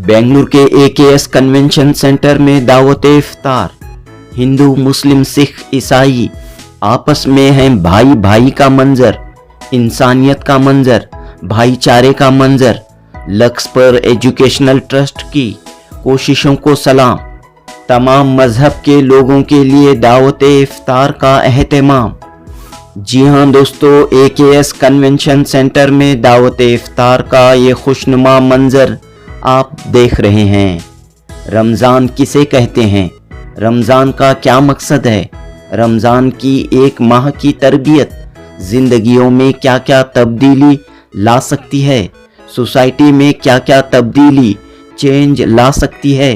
बेंगलुरु के AKS convention centre में दावत इफ्तार। हिंदू, मुस्लिम, सिख, ईसाई आपस में हैं भाई भाई का मंजर, इंसानियत का मंजर, भाईचारे का मंजर। लक्ष्य एजुकेशनल ट्रस्ट की कोशिशों को सलाम। तमाम मजहब के लोगों के लिए दावत इफ्तार का एहतमाम। जी हाँ दोस्तों, AKS कन्वेंशन सेंटर में दावत इफ्तार का ये खुशनुमा मंजर आप देख रहे हैं। रमज़ान किसे कहते हैं? रमज़ान का क्या मकसद है? रमज़ान की एक माह की तरबियत ज़िंदगियों में क्या क्या तब्दीली ला सकती है? सोसाइटी में क्या क्या तब्दीली, चेंज ला सकती है?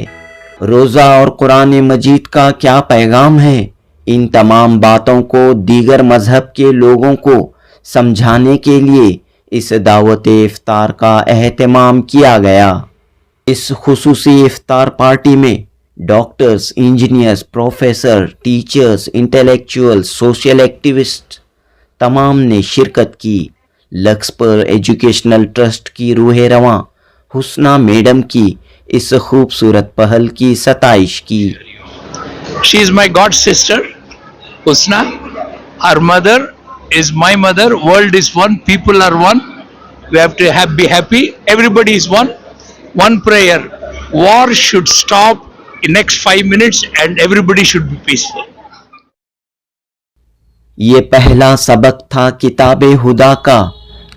रोज़ा और कुरान मजीद का क्या पैगाम है? इन तमाम बातों को दीगर मजहब के लोगों को समझाने के लिए इस दावत इफ्तार का एहतमाम किया गया। इस खुसूसी इफ्तार पार्टी में doctors, engineers, professor, teachers, intellectual, social activist तमाम ने शिरकत की। लक्ष्य एजुकेशनल ट्रस्ट की रूह रवां हुस्ना मैडम की इस खूबसूरत पहल की सताइश की। She is my god sister, Husna. Her mother is my mother. World is one. People are one. We have to be happy. Everybody is one. One prayer. War should stop in next 5 minutes and everybody should be peaceful. ये पहला सबक था किताबे हुदा का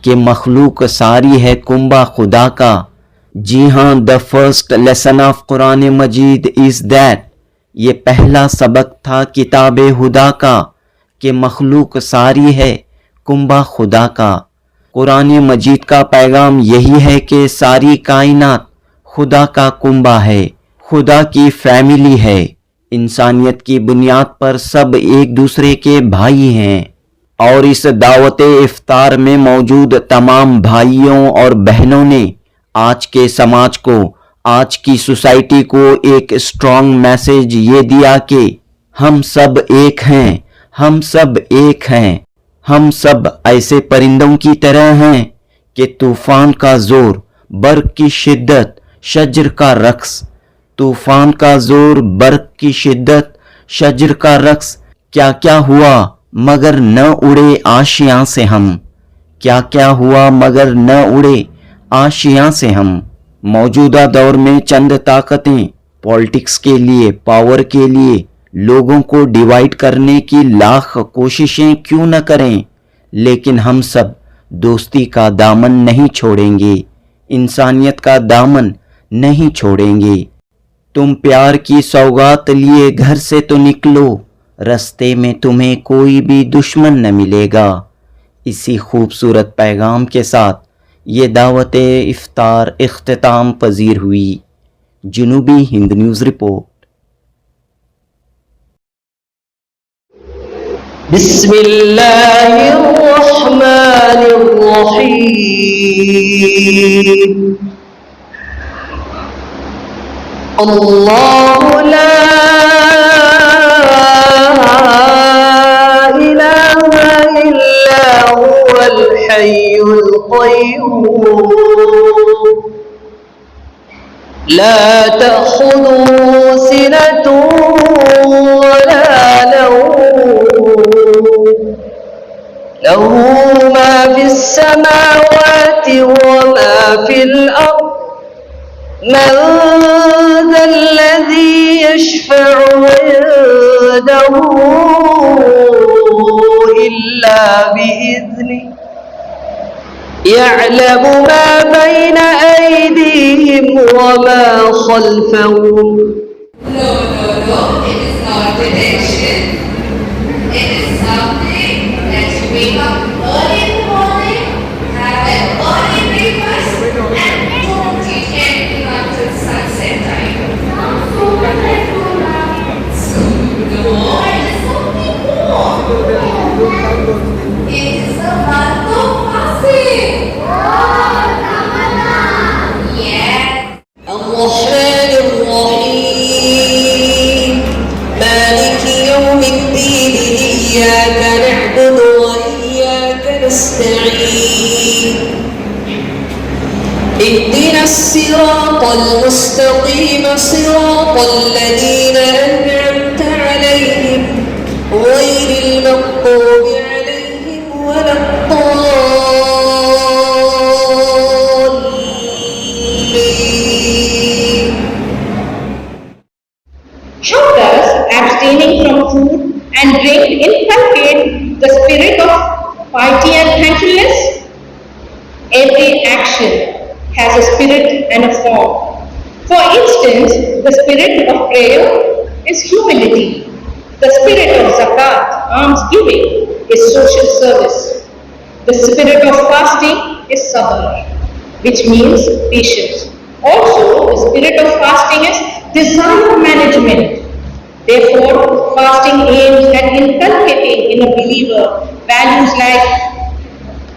कि मखलूक सारी है कुंबा खुदा का। जी हाँ, the first lesson of Quran Majeed is that. ये पहला सबक था किताबे हुदा का कि मखलूक सारी है कुंबा खुदा का। कुरान मजीद का पैगाम यही है कि सारी कायनात खुदा का कुंबा है, खुदा की फैमिली है। इंसानियत की बुनियाद पर सब एक दूसरे के भाई हैं और इस दावत इफ्तार में मौजूद तमाम भाइयों और बहनों ने आज के समाज को, आज की सोसाइटी को एक स्ट्रॉन्ग मैसेज ये दिया कि हम सब एक हैं, हम सब एक हैं। हम सब ऐसे परिंदों की तरह हैं कि तूफान का जोर, बर्फ की शिद्दत, शजर का रक्स। तूफान का जोर, बर्फ की शिद्दत, शजर का रक्स। क्या क्या हुआ मगर न उड़े आशियां से हम। क्या क्या हुआ मगर न उड़े आशियां से हम। मौजूदा दौर में चंद ताकतें पॉलिटिक्स के लिए, पावर के लिए लोगों को डिवाइड करने की लाख कोशिशें क्यों न करें, लेकिन हम सब दोस्ती का दामन नहीं छोड़ेंगे, इंसानियत का दामन नहीं छोड़ेंगे। तुम प्यार की सौगात लिए घर से तो निकलो, रास्ते में तुम्हें कोई भी दुश्मन न मिलेगा। इसी खूबसूरत पैगाम के साथ ये दावत इफ्तार इख्तिताम पजीर हुई। जुनूबी हिंद न्यूज़ रिपोर्ट। बिस्मिल्लाहिर्रहमानिर्रहीम। अल्लाहु ला इलाहा इल्ला हुवल हय्युल क़य्यूम ला तअख़ुज़ुहु सिनतुन वला नौम लहू मा फिस्समावाति वमा फिल अर्द मन ज़ल्लज़ी यशफ़अु इंदहु इल्ला बिइज़निहि यअलमु मा ban अयदीहिम Verma खल्फ़हुम। No, it is not addiction. It is something that you wake up early in the morning, have an early breakfast, and don't eat anything until sunset time. So, no, it is something more. It is the month of fasting. Yes. الرحمن الرحيم مالك يوم الدين إياك نعبد وإياك نستعين اهدنا الصراط المستقيم صراط الذين أنعمت عليهم غير المغضوب عليهم ولا الضالين. How does abstaining from food and drink inculcate the spirit of piety and thankfulness? Every action has a spirit and a form. For instance, the spirit of prayer is humility. The spirit of zakat, almsgiving, is social service. The spirit of fasting is sabr, which means patience. Also, the spirit of fasting is desire management. Therefore, fasting aims at inculcating in a believer values like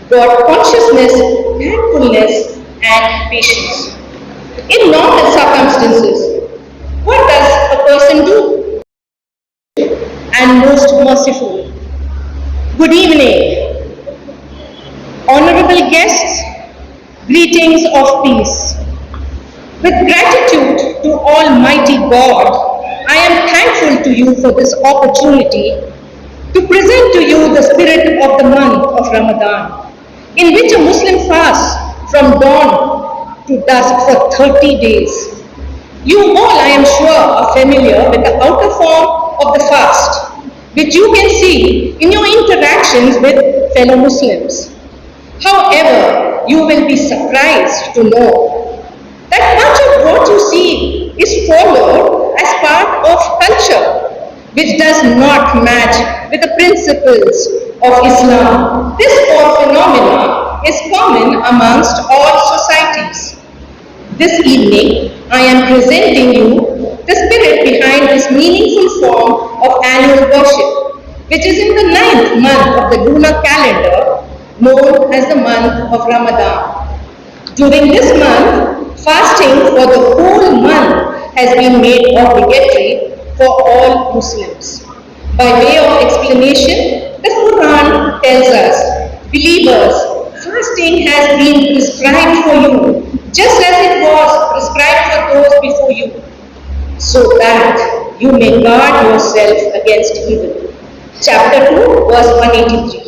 God consciousness, thankfulness, and patience. In normal circumstances, what does a person do? And most merciful. Good evening, honorable guests, greetings of peace. With gratitude to Almighty God, I am thankful to you for this opportunity to present to you the spirit of the month of Ramadan, in which a Muslim fasts from dawn to dusk for 30 days. You all, I am sure, are familiar with the outer form of the fast, which you can see in your interactions with fellow Muslims. However, you will be surprised to know that much of what you see is followed as part of culture, which does not match with the principles of Islam. This phenomenon is common amongst all societies. This evening, I am presenting you the spirit behind this meaningful form of annual worship, which is in the 9th month of the lunar calendar, known as the month of Ramadan. During this month, fasting for the whole month has been made obligatory for all Muslims. By way of explanation, the Quran tells us, believers, fasting has been prescribed for you, just as it was prescribed for those before you, so that you may guard yourself against evil. Chapter 2, verse 183.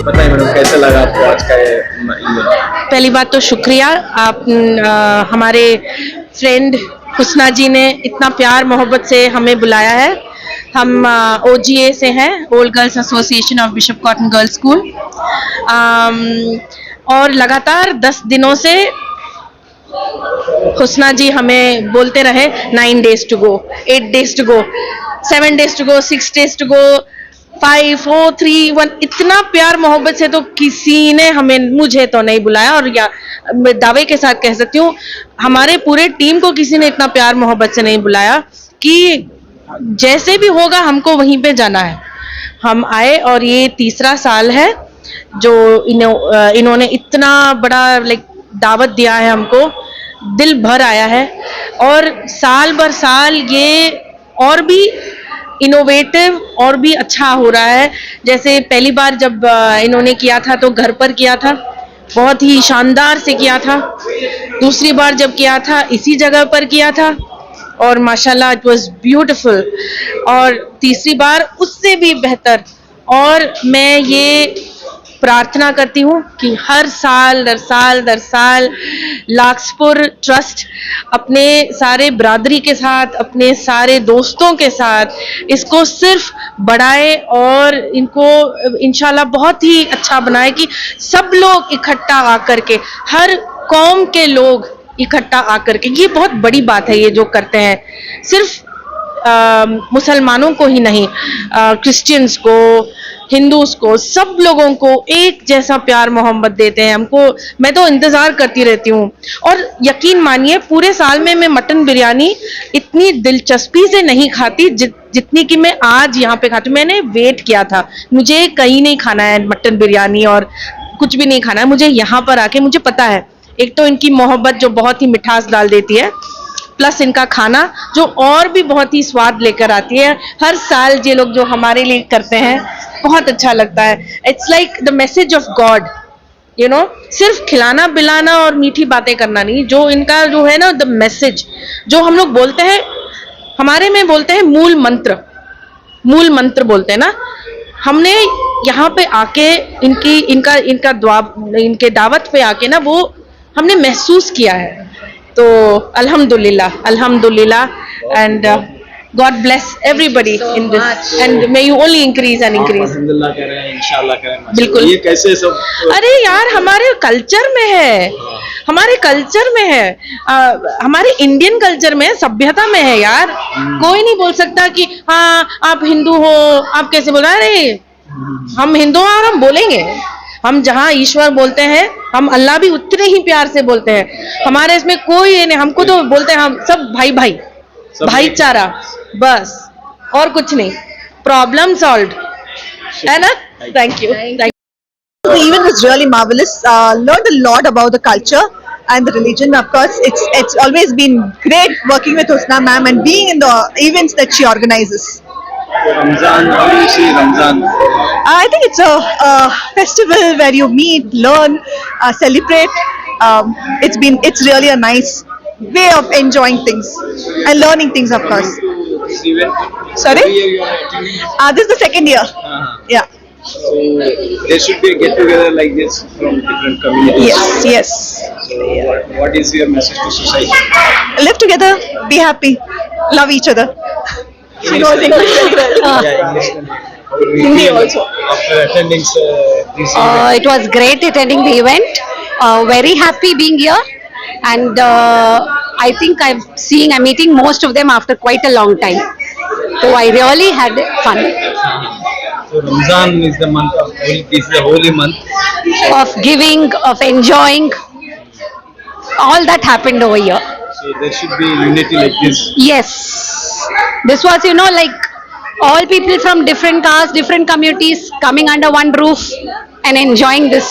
बताइए madam, कैसे लगा आपको आज का ये पहली बात तो शुक्रिया, आप हमारे फ्रेंड हुस्ना जी ने इतना प्यार मोहब्बत से हमें बुलाया है। हम OGA से हैं, old girls association of bishop cotton girls school, और लगातार 10 दिनों से हुस्ना जी हमें बोलते रहे 9 days to go, 8 days to go, 7 days to go, 6 days to go, 5, 4, 3, 1, इतना प्यार मोहब्बत से तो किसी ने हमें, मुझे तो नहीं बुलाया, और या मैं दावे के साथ कह सकती हूँ हमारे पूरे टीम को किसी ने इतना प्यार मोहब्बत से नहीं बुलाया कि जैसे भी होगा हमको वहीं पे जाना है। हम आए और ये तीसरा साल है जो इन्होंने इतना बड़ा लाइक दावत दिया है हमको, दिल भर आया है। और साल भर साल ये और भी इनोवेटिव और भी अच्छा हो रहा है। जैसे पहली बार जब इन्होंने किया था तो घर पर किया था, बहुत ही शानदार से किया था। दूसरी बार जब किया था इसी जगह पर किया था और माशाल्लाह इट वाज ब्यूटीफुल। और तीसरी बार उससे भी बेहतर। और मैं ये प्रार्थना करती हूँ कि हर साल दर साल लाक्सपुर ट्रस्ट अपने सारे बरादरी के साथ, अपने सारे दोस्तों के साथ इसको सिर्फ बढ़ाए और इनको इंशाल्लाह बहुत ही अच्छा बनाए कि सब लोग इकट्ठा आकर के, हर कौम के लोग इकट्ठा आकर के, ये बहुत बड़ी बात है ये जो करते हैं। सिर्फ मुसलमानों को ही नहीं, क्रिश्चियंस को, हिंदूज को, सब लोगों को एक जैसा प्यार मोहब्बत देते हैं हमको। मैं तो इंतजार करती रहती हूँ। और यकीन मानिए पूरे साल में मैं मटन बिरयानी इतनी दिलचस्पी से नहीं खाती जितनी कि मैं आज यहाँ पे खाती हूँ। मैंने वेट किया था, मुझे कहीं नहीं खाना है मटन बिरयानी और कुछ भी नहीं खाना है, मुझे यहाँ पर आके मुझे पता है एक तो इनकी मोहब्बत जो बहुत ही मिठास डाल देती है, प्लस इनका खाना जो और भी बहुत ही स्वाद लेकर आती है। हर साल ये लोग जो हमारे लिए करते हैं बहुत अच्छा लगता है। It's like the message of God, you know, सिर्फ खिलाना पिलाना और मीठी बातें करना नहीं, जो इनका जो है ना द मैसेज, जो हम लोग बोलते हैं, हमारे में बोलते हैं मूल मंत्र बोलते हैं ना। हमने यहाँ पे आके इनके दावत पे आके ना वो हमने महसूस किया है। तो अल्हम्दुलिल्लाह and God bless everybody in this and may you only increase and increase. अल्हम्दुलिल्लाह कह रहे हैं, इंशाल्लाह कह रहे हैं। बिल्कुल। ये कैसे सब? अरे यार हमारे कल्चर में है, हमारे कल्चर में है, हमारे इंडियन कल्चर में, सभ्यता में है यार। कोई नहीं बोल सकता कि हाँ आप हिंदू हो, आप कैसे बोला। अरे हम हिंदू हैं और हम बोलेंगे। हम जहाँ ईश्वर बोलते हैं हम अल्लाह भी उतने ही प्यार से बोलते हैं। हमारे इसमें कोई नहीं, हमको तो बोलते हैं हम सब भाई भाई, भाईचारा, बस और कुछ नहीं। प्रॉब्लम सॉल्व्ड है ना। Thank you. The event was really marvelous. Learned a lot about the culture and the religion. Of course, it's always been great working with Husna ma'am and being in the events that she organizes. Ramzan, how do you see Ramzan? I think it's a festival where you meet, learn, celebrate. It's really a nice way of enjoying things and learning things, of course. This event? Sorry? Every year you are attending? This is the second year. Yeah. So there should be a get together like this from different communities. Yes. So what is your message to society? Live together, be happy, love each other. She knows English very well. Yeah, English. How do you Hindi feel also. after attending this event? It was great attending the event. Very happy being here, and I think I'm meeting most of them after quite a long time. So I really had fun. So Ramzan is the month of holy. This is a holy month. Of giving, of enjoying, all that happened over here. So there should be unity like this. Yes, this was like all people from different castes, different communities coming under one roof and enjoying this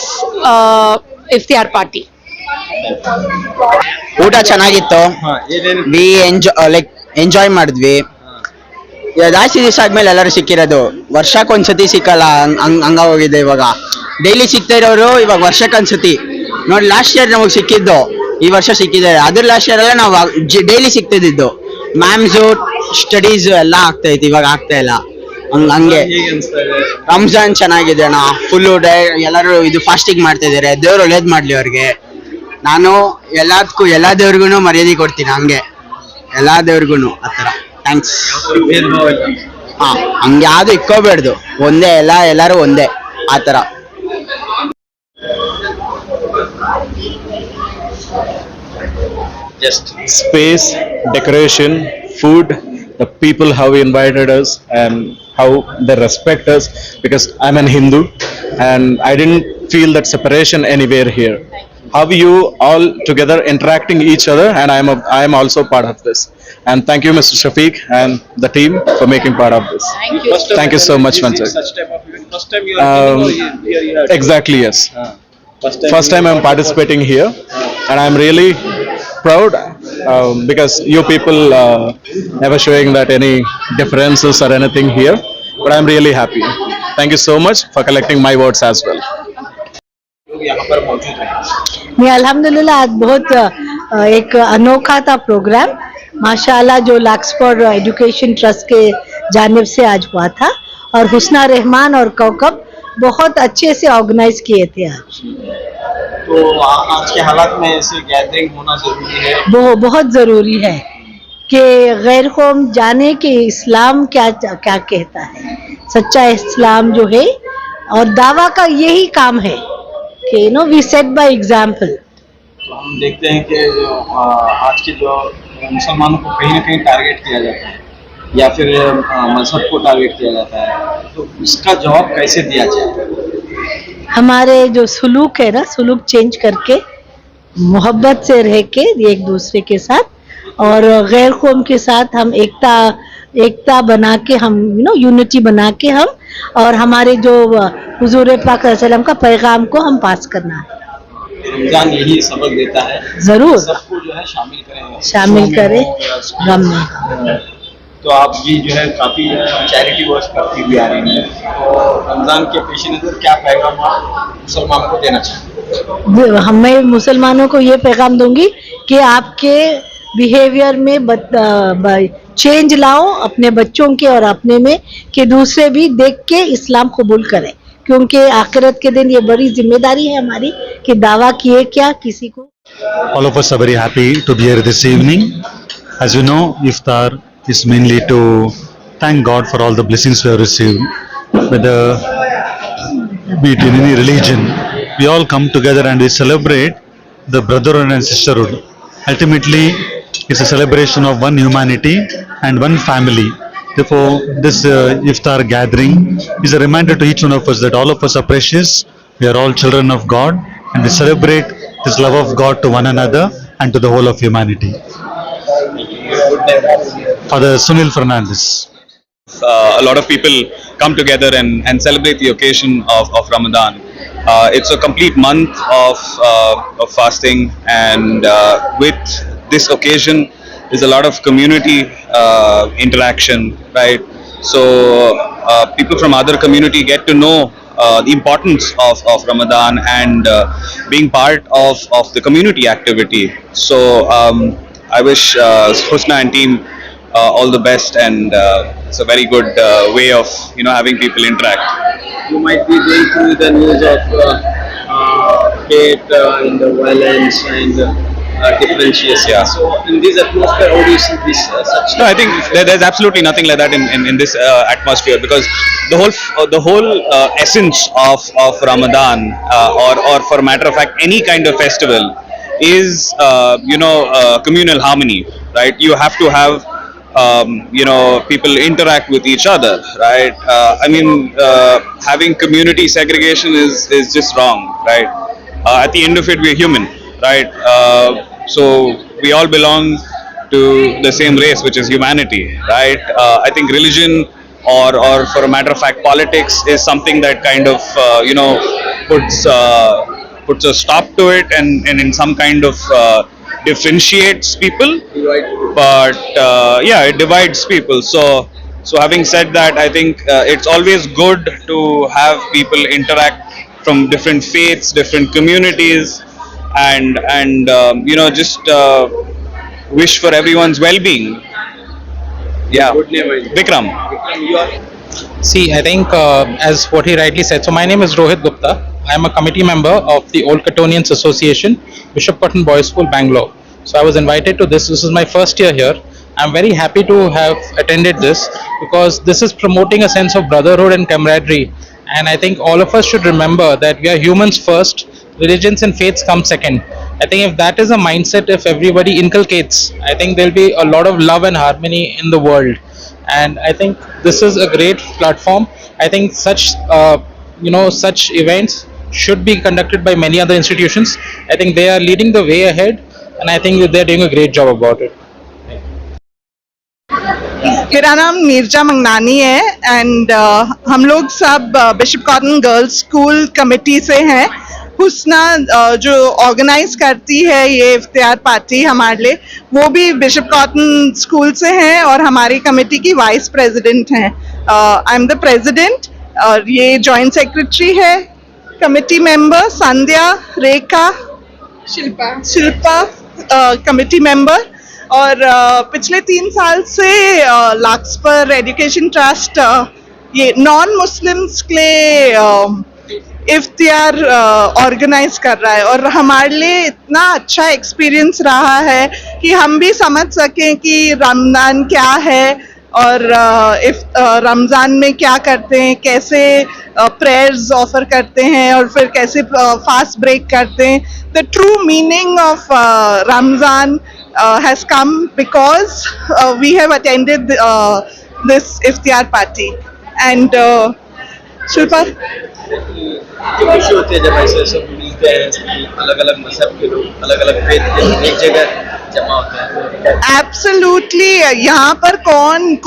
iftar party. ಊಟ ಚೆನ್ನಾಗಿತ್ತು. V enjoy ಮಾಡಿದ್ವಿ. ಜಾಸ್ತಿ ದಿವಸ ಆದ್ಮೇಲೆ ಎಲ್ಲರೂ ಸಿಕ್ಕಿರೋದು, ವರ್ಷಕ್ಕೊಂದ್ಸತಿ ಸಿಕ್ಕಲ್ಲ, ಹಂಗ ಹೋಗಿದೆ. ಇವಾಗ ಡೈಲಿ ಸಿಗ್ತಾ ಇರೋರು ಇವಾಗ ವರ್ಷಕ್ಕೊಂದ್ಸತಿ ನೋಡಿ. ಲಾಸ್ಟ್ ಇಯರ್ ನಮಗೆ ಸಿಕ್ಕಿದ್ದು, ಈ ವರ್ಷ ಸಿಕ್ಕಿದ್ದಾರೆ. ಅದ್ರ ಲಾಸ್ಟ್ ಇಯರ್ ಎಲ್ಲ ನಾವು ಡೈಲಿ ಸಿಗ್ತಿದ್ದು. ಮ್ಯಾಮ್ಸು ಸ್ಟಡೀಸ್ ಎಲ್ಲ ಆಗ್ತಾ ಇತ್ತು, ಇವಾಗ ಆಗ್ತಾ ಇಲ್ಲ. ಹಂಗೆ ರಂಜಾನ್ ಚೆನ್ನಾಗಿದೆ ಅಣ್ಣ. ಫುಲ್ಲು ಎಲ್ಲರೂ ಇದು ಫಾಸ್ಟಿಂಗ್ ಮಾಡ್ತಾ ಇದಾರೆ. ದೇವ್ರು ಒಳ್ಳೇದ್ ಮಾಡ್ಲಿ ಅವ್ರಿಗೆ. ನಾನು ಎಲ್ಲಾ ದೇವ್ರಿಗೂ ಮರ್ಯಾದೆ ಕೊಡ್ತೀನಿ, ಹಂಗೆ ಎಲ್ಲಾ ದೇವ್ರಿಗೂ ಆತರ. ಥ್ಯಾಂಕ್ಸ್. ಹಂಗೆ ಯಾವ್ದು ಇಕ್ಕೋಬೇಡ್ದು, ಒಂದೇ ಎಲ್ಲಾರು ಒಂದೇ ಆತರ. Just space, decoration, food, the people how invited us and how they respect us, because I'm an Hindu and I didn't feel that separation anywhere here. How you all together interacting each other, and I am also part of this. And thank you Mr. Shafiq and the team for making part of this. Thank you so much once again. such type of event first time you are Um, here you have Exactly, yes. First time you I'm participating here, and I'm really proud because you people never showing that any differences or anything here, but I'm really happy. Thank you so much for collecting my votes as well. लोग यहाँ पर मौजूद हैं. नहीं अल्हम्दुलिल्लाह आज बहुत एक अनोखा था प्रोग्राम माशाल्लाह जो लाक्सफोर्ड एजुकेशन ट्रस्ट के जानिब से आज हुआ था और हुस्ना रहमान और कौकब बहुत अच्छे से ऑर्गेनाइज किए थे आज तो आज के हालात में ऐसे गैदरिंग होना जरूरी है. वो बहुत ज़रूरी है कि गैर कौम जाने कि इस्लाम क्या क्या कहता है सच्चा इस्लाम जो है और दावा का यही काम है कि वी सेट बाय एग्जाम्पल. तो हम देखते हैं कि जो आज के जो मुसलमानों को कहीं ना कहीं टारगेट किया जाता है या फिर मजहब को टारगेट किया जाता है तो उसका जवाब कैसे दिया जाए. हमारे जो सुलूक है ना सुलूक चेंज करके मोहब्बत से रह के एक दूसरे के साथ और गैर कौम के साथ हम एकता बना के हम यूनिटी बना के हम और हमारे जो हुजूर पाक सल्लल्लाहु का पैगाम को हम पास करना है. रमजान यही सबक देता है जरूर सबको जो है शामिल करें गम में. तो आप भी जो है काफी चैरिटी वर्क करती हुई आ रही हैं तो रमजान के पेश नजर क्या पैगाम आप मुसलमानों को देना चाहते मैं मुसलमानों को ये पैगाम दूंगी कि आपके बिहेवियर में चेंज लाओ अपने बच्चों के और अपने में कि दूसरे भी देख के इस्लाम कबूल करें क्योंकि आखिरत के दिन ये बड़ी जिम्मेदारी है हमारी कि दावा किए क्या किसी को. All of us are very happy to be here this evening. As you know, iftar is mainly to thank God for all the blessings we have received. Whether be it in any religion, we all come together and we celebrate the brotherhood and sisterhood. Ultimately, it's a celebration of one humanity and one family. Therefore, this iftar gathering is a reminder to each one of us that all of us are precious. We are all children of God, and we celebrate this love of God to one another and to the whole of humanity. Father Sunil Fernandez. A lot of people come together and celebrate the occasion of Ramadan. It's a complete month of fasting, and with this occasion, there's a lot of community interaction, right? So people from other community get to know the importance of Ramadan and being part of the community activity. So I wish Husna and team all the best, and it's a very good way of having people interact. You might be going through the news of hate and the violence and differentiation. Yeah. So in this atmosphere, how do you see this? No, I think there's absolutely nothing like that in this atmosphere, because the whole essence of Ramadan or for a matter of fact any kind of festival is communal harmony, right? You have to have people interact with each other, right? Having community segregation is just wrong, right? At the end of it, we're human, right? So we all belong to the same race, which is humanity, right? I think religion or for a matter of fact politics is something that kind of puts a stop to it and in some kind of differentiates people, but it divides people. So having said that, I think it's always good to have people interact from different faiths, different communities, and just wish for everyone's well-being. Yeah. Good name, Vikram. you are. See, I think as what he rightly said, so my name is Rohit Gupta. I am a committee member of the Old Cottonians Association, Bishop Cotton Boys School, Bangalore. So I was invited to this. This is my first year here. I'm very happy to have attended this because this is promoting a sense of brotherhood and camaraderie. And I think all of us should remember that we are humans first, religions and faiths come second. I think if that is a mindset, if everybody inculcates, I think there'll be a lot of love and harmony in the world. And I think this is a great platform. I think such such events should be conducted by many other institutions. I think they are leading the way ahead, and I think they're doing a great job about it. मेरा नाम नीरजा मंगनानी है and हम लोग सब bishop cotton girls school committee से हैं. हुस्ना जो organise करती है ये इफ्तियार पार्टी हमारे लिए, वो भी बिशप कॉटन स्कूल से हैं और हमारी कमेटी की वाइस प्रेसिडेंट हैं. आई एम द प्रेसिडेंट और ये जॉइंट सेक्रेटरी है. कमेटी मेंबर संध्या, रेखा, शिल्पा कमेटी मेंबर. और पिछले 3 साल से लाक्सपर एजुकेशन ट्रस्ट ये नॉन मुस्लिम्स के लिए इफ्तियार ऑर्गेनाइज कर रहा है और हमारे लिए इतना अच्छा एक्सपीरियंस रहा है कि हम भी समझ सकें कि रमज़ान क्या है और रमज़ान में क्या करते हैं, कैसे प्रेयर्स ऑफर करते हैं और फिर कैसे फास्ट ब्रेक करते हैं. The true meaning of Ramzan has come because we have attended this iftar party and Shilpa, जो खुशी होती है जब ऐसे सब मिलते हैं, अलग अलग मजहब के लोग, अलग अलग फेथ के लोग एक जगह जमा होते हैं. absolutely यहाँ पर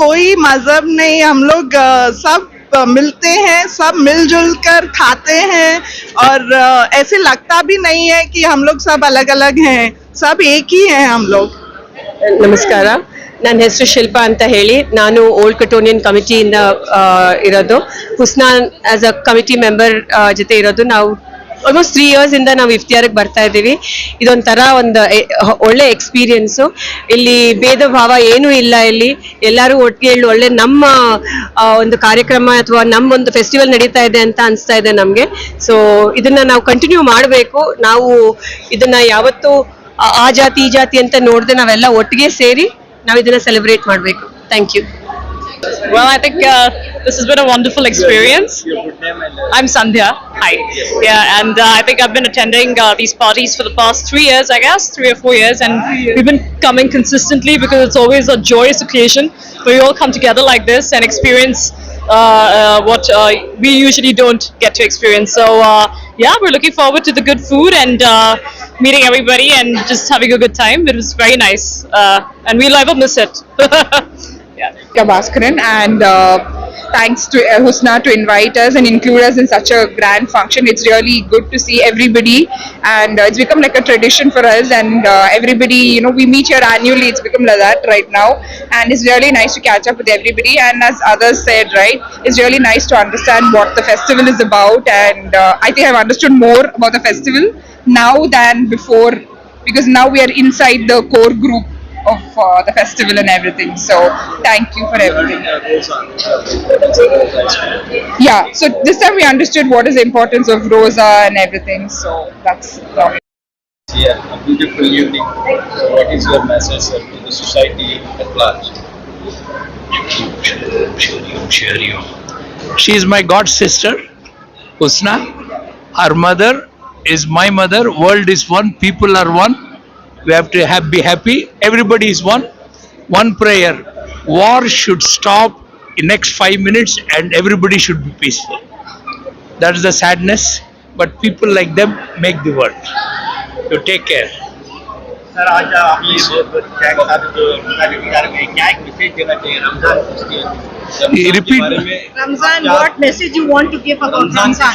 कोई मजहब नहीं, हम लोग सब मिलते हैं, सब मिलजुल कर खाते हैं और ऐसे लगता भी नहीं है कि हम लोग सब अलग अलग हैं, सब एक ही हैं हम लोग. ನಮಸ್ಕಾರ, ನನ್ನ ಹೆಸರು ಶಿಲ್ಪಾ ಅಂತ ಹೇಳಿ, ನಾನು ಓಲ್ಡ್ ಕಟೋನಿಯನ್ ಕಮಿಟಿಯಿಂದ ಇರೋದು. ಹುಸ್ನಾ ಆಸ್ ಅ ಕಮಿಟಿ ಮೆಂಬರ್ ಜೊತೆ ಇರೋದು. ನಾವು ಆಲ್ಮೋಸ್ಟ್ 3 years ಇಂದ ನಾವು ಇಫ್ತಿಯಾರಿಗೆ ಬರ್ತಾ ಇದ್ದೀವಿ. ಇದೊಂಥರ ಒಂದು ಒಳ್ಳೆ ಎಕ್ಸ್ಪೀರಿಯನ್ಸು. ಇಲ್ಲಿ ಭೇದ ಭಾವ ಏನೂ ಇಲ್ಲ. ಇಲ್ಲಿ ಎಲ್ಲರೂ ಒಟ್ಟಿಗೆ ಹೇಳಿ ಒಳ್ಳೆ ನಮ್ಮ ಒಂದು ಕಾರ್ಯಕ್ರಮ ಅಥವಾ ನಮ್ಮ ಒಂದು ಫೆಸ್ಟಿವಲ್ ನಡೀತಾ ಇದೆ ಅಂತ ಅನಿಸ್ತಾ ಇದೆ ನಮಗೆ. ಸೊ ಇದನ್ನ ನಾವು ಕಂಟಿನ್ಯೂ ಮಾಡಬೇಕು. ನಾವು ಇದನ್ನ ಯಾವತ್ತೂ ಆ ಜಾತಿ ಈ ಜಾತಿ ಅಂತ ನೋಡದೆ ನಾವೆಲ್ಲ ಒಟ್ಟಿಗೆ ಸೇರಿ ನಾವು ಇದನ್ನ ಸೆಲೆಬ್ರೇಟ್ ಮಾಡಬೇಕು. Thank you. Well, I think this has been a wonderful experience. I'm Sandhya. Hi. Yeah, and I think I've been attending these parties for the past 3 years, I guess, 3 or 4 years, and we've been coming consistently because it's always a joyous occasion where we all come together like this and experience what we usually don't get to experience. So, yeah, we're looking forward to the good food and meeting everybody and just having a good time. It was very nice, and we'll never miss it. Bhaskaran, and thanks to Husna to invite us and include us in such a grand function. It's really good to see everybody, and it's become like a tradition for us, and everybody, you know, we meet here annually. It's become like that right now, and it's really nice to catch up with everybody. And as others said, right, it's really nice to understand what the festival is about, and I think I've understood more about the festival now than before, because now we are inside the core group of the festival and everything. So thank you for everything. Yeah, so this time we understood what is the importance of Rosa and everything. So that's a beautiful evening. So what is your message to the society at large? She is my god sister, Husna. Her mother is my mother. World is one, people are one. We have to be happy. Everybody is one. One prayer. War should stop in next 5 minutes and everybody should be peaceful. That is the sadness. But people like them make the world. So take care. Sir आज आपने बहुत क्या क्या एक message देना चाहिए रमजान के Repeat. Ramzan, what message you want to give about Ramzan?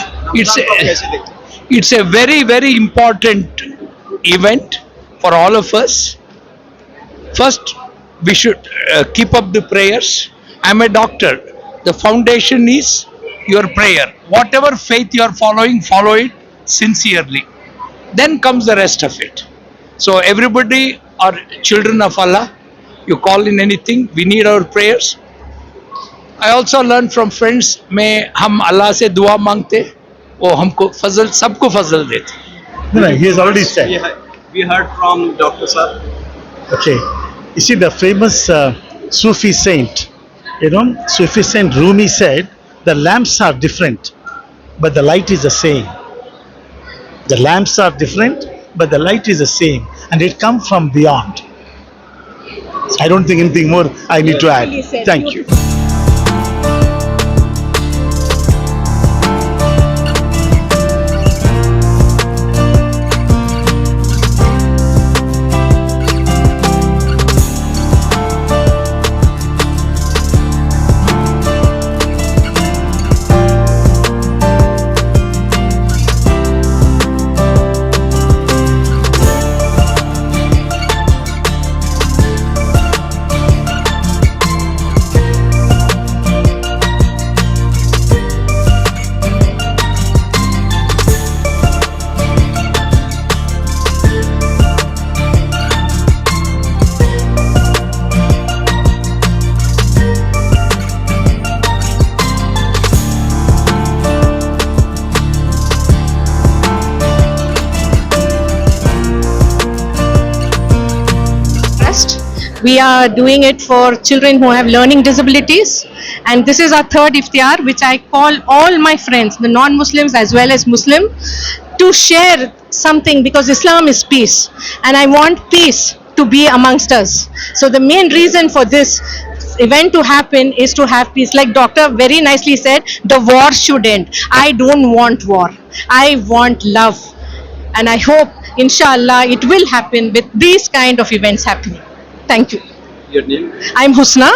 It's a very, very important event for all of us. First, we should keep up the prayers. I'm a doctor. The foundation is your prayer. Whatever faith you are following, follow it sincerely. Then comes the rest of it. So everybody are children of Allah. You call in anything, we need our prayers. I also learned from friends, मैं हम अल्लाह से दुआ मांगते, वो हमको फजल सबको फजल देते. No, he has already said. We heard from Dr. Sir. Okay, you see the famous Sufi saint, Sufi saint Rumi said, the lamps are different, but the light is the same. The lamps are different, but the light is the same, and it comes from beyond. I don't think anything more I need to add. Thank you. We are doing it for children who have learning disabilities, and this is our third iftar, which I call all my friends, the non-Muslims as well as Muslim, to share something, because Islam is peace, and I want peace to be amongst us. So the main reason for this event to happen is to have peace. Like Doctor very nicely said, the war should end. I don't want war. I want love. And I hope, inshallah, it will happen with these kind of events happening. Thank you. Your name? I'm Husna.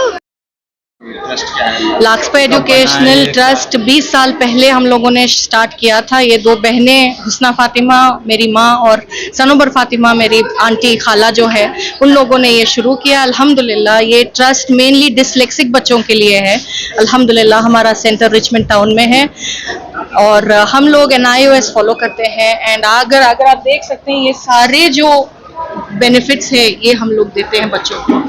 Trust क्या है? लाक्सपा educational trust 20 साल पहले हम लोगों ने start किया था। ये दो बहनें, हुस्ना फातिमा मेरी माँ और सनोबर फातिमा मेरी आंटी खाला जो है, उन लोगों ने ये शुरू किया। अल्हम्दुलिल्लाह ये ट्रस्ट मेनली डिसलेक्सिक बच्चों के लिए है। अल्हम्दुलिल्लाह हमारा सेंटर रिचमंड टाउन में है और हम लोग NIOS फॉलो करते हैं। एंड अगर आप देख सकते हैं, ये सारे जो बेनिफिट्स है ये हम लोग देते हैं बच्चों को।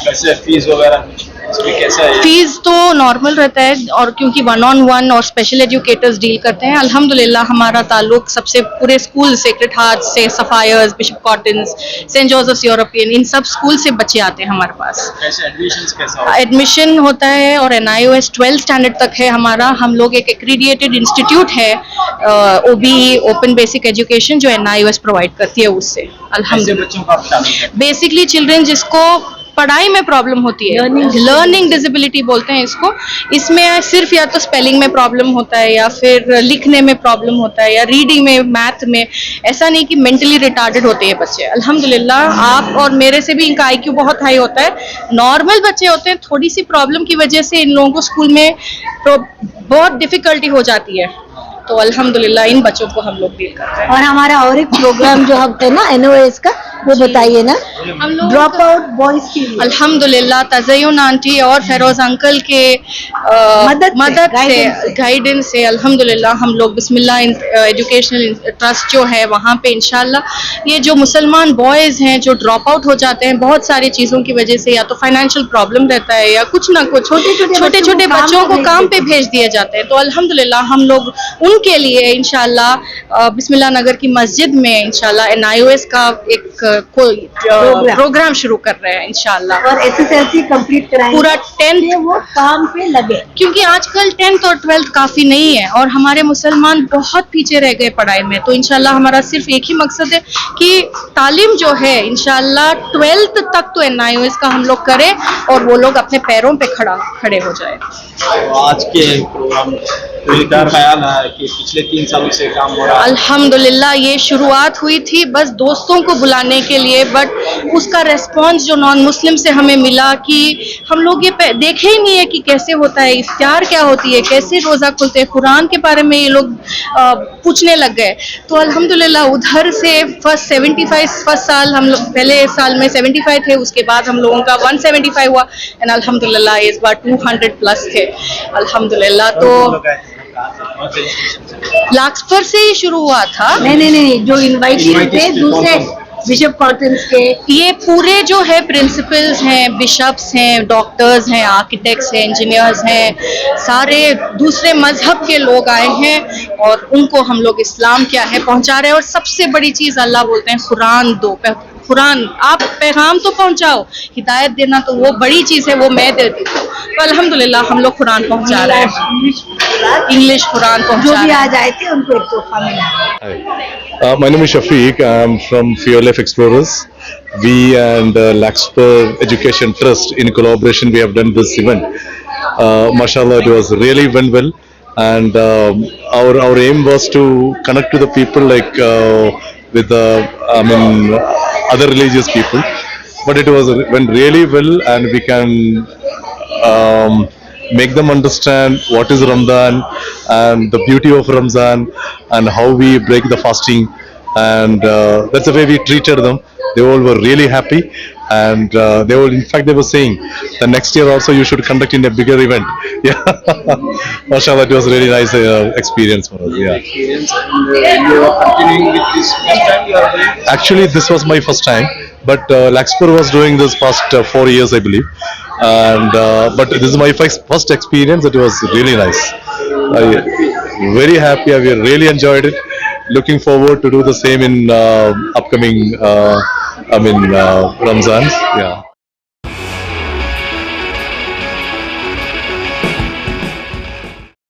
कैसे फीस वगैरह इसमें कैसा है? फीस तो नॉर्मल रहता है, और क्योंकि 1-on-1 और स्पेशल एजुकेटर्स डील करते हैं। अल्हम्दुलिल्लाह हमारा ताल्लुक सबसे पूरे स्कूल, सेक्रेड हार्ट से, Sapphires, Bishop Cotton's, Saint Joseph's European, इन सब स्कूल से बच्चे आते हैं हमारे पास। कैसे एडमिशंस कैसा होता है? एडमिशन होता है और NIOS 12th स्टैंडर्ड तक है हमारा। हम लोग एक एक्रीडिएटेड इंस्टीट्यूट है, OBE ओपन बेसिक एजुकेशन, जो NIOS प्रोवाइड करती है उससे। अल्हम्दुलिल्लाह बेसिकली चिल्ड्रन जिसको पढ़ाई में प्रॉब्लम होती है, लर्निंग डिसेबिलिटी बोलते हैं इसको, इसमें सिर्फ या तो स्पेलिंग में प्रॉब्लम होता है या फिर लिखने में प्रॉब्लम होता है या रीडिंग में, मैथ में। ऐसा नहीं कि मेंटली रिटार्डेड होते हैं बच्चे। अल्हम्दुलिल्लाह आप और मेरे से भी इनका IQ बहुत हाई होता है। नॉर्मल बच्चे होते हैं, थोड़ी सी प्रॉब्लम की वजह से इन लोगों को स्कूल में बहुत डिफिकल्टी हो जाती है, तो अल्हम्दुलिल्लाह इन बच्चों को हम लोग डील करते हैं। और हमारा और एक प्रोग्राम जो हम है ना NOS का, वो बताइए ना, ड्रॉप आउट बॉयज के लिए। अल्हम्दुलिल्लाह तज़य्युन आंटी और फेरोज अंकल के मदद से, गाइडेंस से, अल्हम्दुलिल्लाह हम लोग बिस्मिल्लाह एजुकेशनल ट्रस्ट जो है वहाँ पे इंशाल्लाह ये जो मुसलमान बॉयज़ हैं जो ड्रॉप आउट हो जाते हैं बहुत सारी चीज़ों की वजह से, या तो फाइनेंशियल प्रॉब्लम रहता है या कुछ ना कुछ, छोटे छोटे बच्चों को काम पे भेज दिए जाते हैं, तो अल्हम्दुलिल्लाह हम लोग उनके लिए इंशाल्लाह बिस्मिल्लाह नगर की मस्जिद में इंशाल्लाह NIOS का एक प्रोग्राम शुरू कर रहे हैं इंशाल्लाह। और SSLC कंप्लीट कराएंगे, पूरा 10th वो काम पे लगे, क्योंकि आजकल 10th और 12th काफी नहीं है और हमारे मुसलमान बहुत पीछे रह गए पढ़ाई में, तो इंशाल्लाह हमारा सिर्फ एक ही मकसद है कि तालीम जो है इंशाल्लाह 12th तक तो NIOS का हम लोग करें और वो लोग अपने पैरों पे खड़े हो जाए। तो आज के प्रोग्राम क्या ख्याल है कि पिछले 3 सालों से काम हो रहा है? अल्हम्दुलिल्लाह ये शुरुआत हुई थी बस दोस्तों को बुलाने के लिए, बट उसका रेस्पॉन्स जो नॉन मुस्लिम से हमें मिला कि हम लोग ये देखे ही नहीं है कि कैसे होता है, इफ्तार क्या होती है, कैसे रोज़ा खुलते हैं, कुरान के बारे में ये लोग पूछने लग गए। तो अल्हम्दुलिल्लाह उधर से फर्स्ट साल हम लोग, पहले साल में 75 थे, उसके बाद हम लोगों का 175 हुआ एंड अल्हम्दुलिल्लाह इस बार 200 प्लस थे अल्हम्दुलिल्लाह। तो लाक्सपर से ही शुरू हुआ था। नहीं, जो इनवाइटेड थे दूसरे बिशप कॉटन्स के, ये पूरे जो है प्रिंसिपल्स हैं, बिशप्स हैं, डॉक्टर्स हैं, आर्किटेक्ट्स हैं, इंजीनियर्स हैं, सारे दूसरे मजहब के लोग आए हैं और उनको हम लोग इस्लाम क्या है पहुंचा रहे हैं। और सबसे बड़ी चीज़ अल्लाह बोलते हैं कुरान दो, कुरान आप पैगाम तो पहुंचाओ, हिदायत देना तो वो बड़ी चीज़ है, वो मैं देती हूँ। तो अल्हम्दुलिल्लाह हम लोग कुरान पहुंचा रहे हैं, इंग्लिश कुरान पहुंचा रहे हैं। जो भी आ जाए थे उनको एक तोहफा मिला। My name is Shafiq. I am from Fear Life Explorers. We and Laxper Education Trust in collaboration we have done this event. Mashallah, it was really went well, and our aim was to connect to the people like with other religious people, but it went really well, and we can make them understand what is Ramadan and the beauty of Ramadan and how we break the fasting, and that's the way we treated them. They all were really happy, and in fact they were saying the next year also you should conduct in a bigger event. Yeah, mashallah, it was a really nice experience for us. Yeah. You are continuing with this first time you are doing? Actually, this was my first time, but Laxper was doing this past 4 years, I believe, and but this is my first experience. It was really nice. Very happy. I really enjoyed it. Looking forward to do the same in upcoming Ramzan. Yeah.